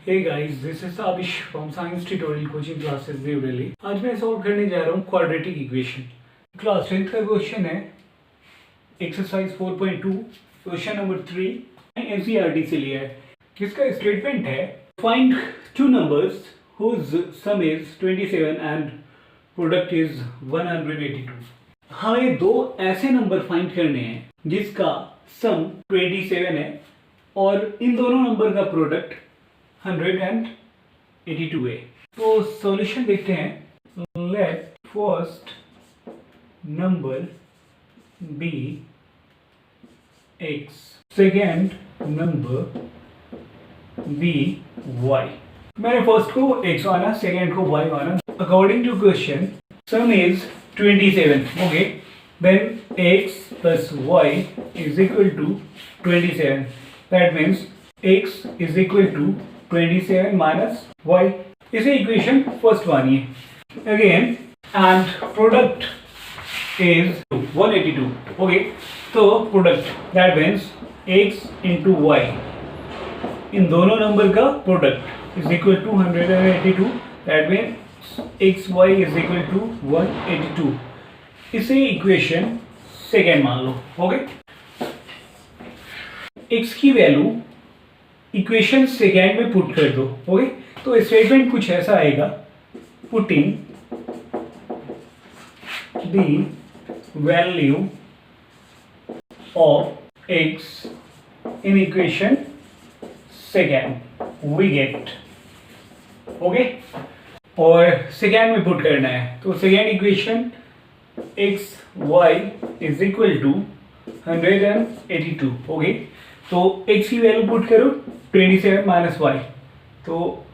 Hey guys, this is Abish from Science Tutorial Coaching Classes New Delhi. आज मैं solve करने जा रहा हूँ क्वाड्रेटिक इक्वेशन। क्लास 10th का क्वेश्चन है एक्सरसाइज 4.2 क्वेश्चन नंबर 3 एनसीईआरटी से लिया है। किसका स्टेटमेंट है find two numbers whose sum is 27 and product is 182। हमें दो ऐसे नंबर फाइंड करने हैं जिसका सम 27 है और इन दोनों नंबर का प्रोडक्ट 182 है। तो सॉल्यूशन देखते हैं। Let first number be x, second number be y। मैंने फर्स्ट को x माना, सेकेंड को y माना। According to question sum is 27, okay, then x plus y is equal to 27. That means x is equal to 27 minus y. इसे equation first मानिए again and product is 182, okay. तो product that means x into y, इन दोनों number का product is equal to 182। That means x y is equal to 182। इसे equation second मान लो, okay. x की वैल्यू इक्वेशन सेकेंड में पुट कर दो, ओके। तो स्टेटमेंट कुछ ऐसा आएगा, putting the value of x in equation second we get, okay. और सेकेंड में पुट करना है तो second equation x y is equal to 182, okay. तो x की वैल्यू पुट करो 27 माइनस वाई, तो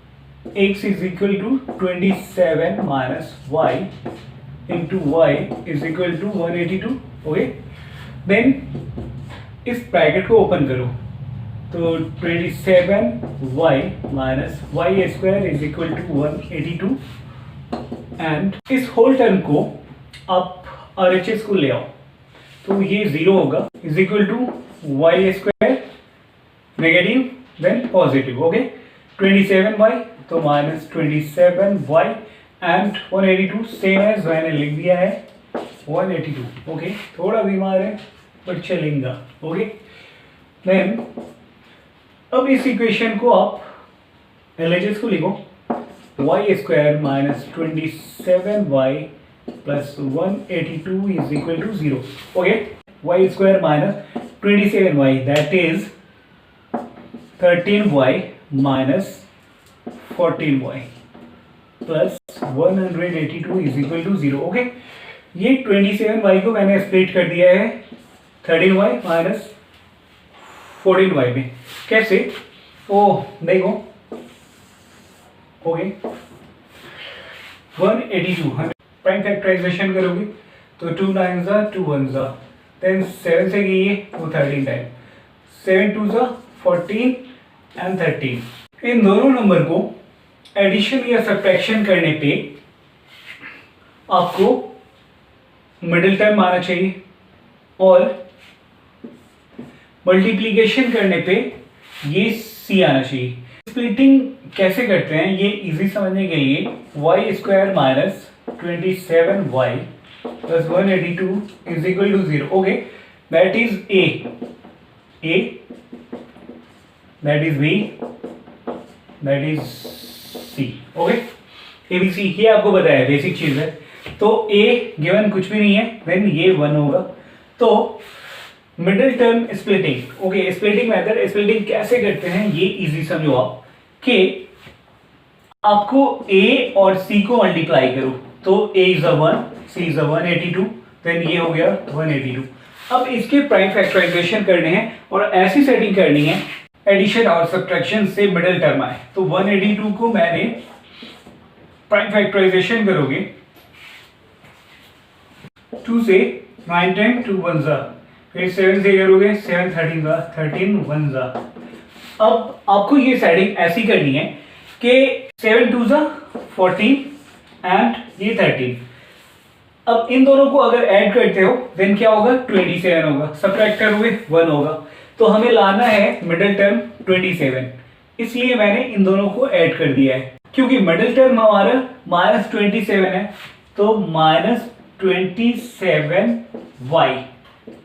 x is equal to 27 minus y into y is equal to 182, okay. Then इस ब्रैकेट को ओपन करो तो 27y minus y square is equal to 182 and इस whole term को आप RHS को ले आओ तो ये 0 होगा, is equal to y square negative then positive, okay. 27y तो minus 27y and 182 same as मैंने लिख दिया है 182, ओके। थोड़ा बीमार है बट चलेगा, ओके। देन अब इस इक्वेशन को आप LHS को लिखो y square minus 27y plus 182 is equal to 0, okay. Y square minus 27y that is 13y minus 14y plus 182 is equal to 0, okay. ये 27y को मैंने स्प्लिट कर दिया है 13y माइनस 14y में। कैसे? ओ देखो, ओके। 182 प्राइम फैक्टराइजेशन करोगे तो 2 9 2 1 देन 7 से गई है वो 13 टाइम, 7 2 14 एंड 13। इन दोनों नंबर को एडिशन या सब्ट्रैक्शन करने पे आपको मिडिल टर्म आना चाहिए और मल्टीप्लिकेशन करने पे ये c आना चाहिए। स्प्लिटिंग कैसे करते हैं ये इजी समझने के लिए y square minus 27y plus 182 is equal to 0, okay. That is A, that is B, that is C, okay. ABC ये आपको बताया बेसिक चीज है। तो A गिवन कुछ भी नहीं है, देन ये 1 होगा। तो middle term splitting, okay. Splitting method, splitting कैसे करते हैं ये इजी समझो आप कि आपको A और C को मल्टीप्लाई करो तो A is 1, C is 182, then ये हो गया 182। अब इसके प्राइम फैक्टराइजेशन करने हैं और ऐसी सेटिंग करनी है एडिशन और सब्ट्रैक्शन से मिडिल टर्म आए। तो 182 को मैंने प्राइम फैक्टराइजेशन करोगे 2 से 9 टाइम 2 1 फिर 7 से करोगे 7 13 13 1 अब आपको ये सेटिंग ऐसी करनी है कि 7 2 14 एंड ये 13। अब इन दोनों को अगर ऐड करते हो देन क्या होगा 27 होगा, सब्ट्रैक्ट करोगे 1 होगा। तो हमें लाना है मिडिल टर्म 27। इसलिए मैंने इन दोनों को ऐड कर दिया है। क्योंकि मिडिल टर्म हमारा -27 है, तो -27y,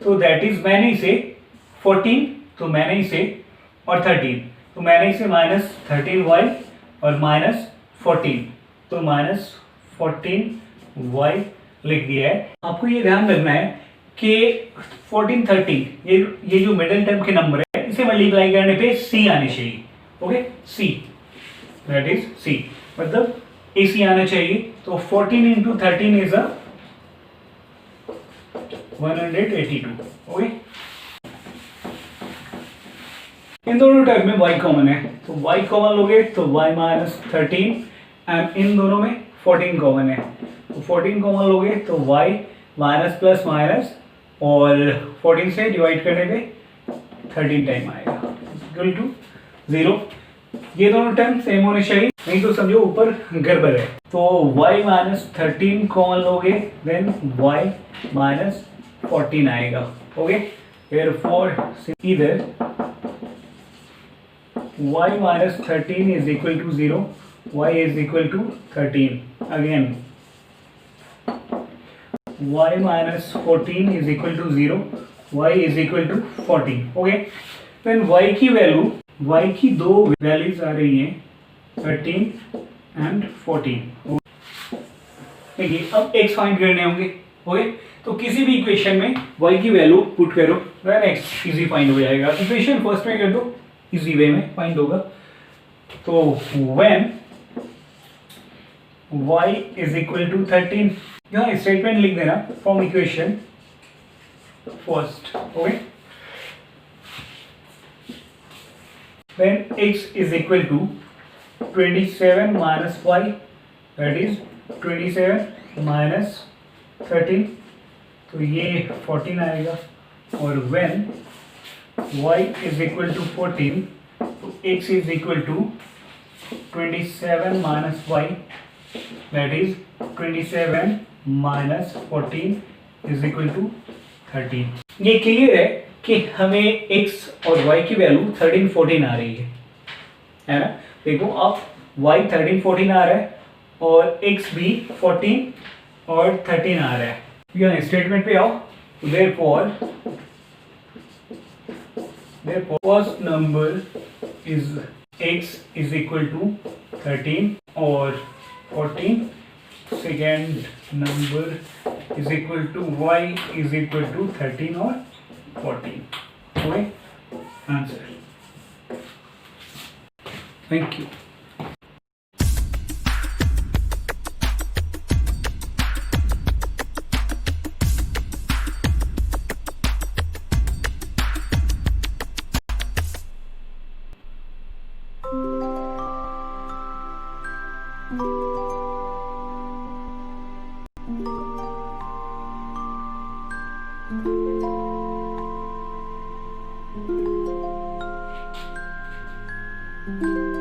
तो दैट इज मैंने इसे 14, तो मैंने इसे और 13, तो मैंने इसे -13y और -14, तो -14y लिख दिया है। आपको ये ध्यान रखना है कि 14, 13 ये जो मिडिल टर्म के नंबर है, इसे मल्टीप्लाई करने पे c आने चाहिए। Okay, c that is c, मतलब ac आना चाहिए। तो 14 इंटू 13 इज 182। ओके, इन दोनों टर्म में y कॉमन है, तो y कॉमन लोगे तो y -13, एंड इन दोनों में 14 कॉमन है, तो 14 कॉमन लोगे तो y माइनस प्लस माइनस, और 14 से डिवाइड करने पे 13 टाइम आएगा, इक्वल टू 0। ये दोनों टर्म सेम होने चाहिए, नहीं तो समझो ऊपर गड़बड़ है। तो y -13 कॉमन लोगे, देन y -14 आएगा। Okay, therefore either y -13 is equal to 0, y is equal to 13, again y -14 is equal to 0, y is equal to 14। Okay, then y की वैल्यू, y की दो वैल्यूज आ रही हैं 13 एंड 14। देखिए, अब x find करने होंगे। ओके, तो किसी भी इक्वेशन में y की वैल्यू पुट करो, देन x इजी फाइंड हो जाएगा। इक्वेशन फर्स्ट में कर दो, इजी वे में फाइंड होगा। तो when y is equal to 13, यहाँ स्टेटमेंट लिख देना from equation first. Okay, when x is equal to 27 minus y, that is 27 minus 13, तो ये 14 आएगा। और when y is equal to 14, तो x is equal to 27 minus y, that is 27 minus 14 is equal to 13। ये clear है कि हमें x और y की वैल्यू 13, 14 आ रही है ना। देखो, अब y 13, 14 आ रहा है और x भी 14 और 13 आ रहा है। यहाँ स्टेटमेंट पे आओ। Therefore first number is x is equal to 13 or 14, second number is equal to y is equal to 13 or 14. Okay, answer. Thank you. Thank you.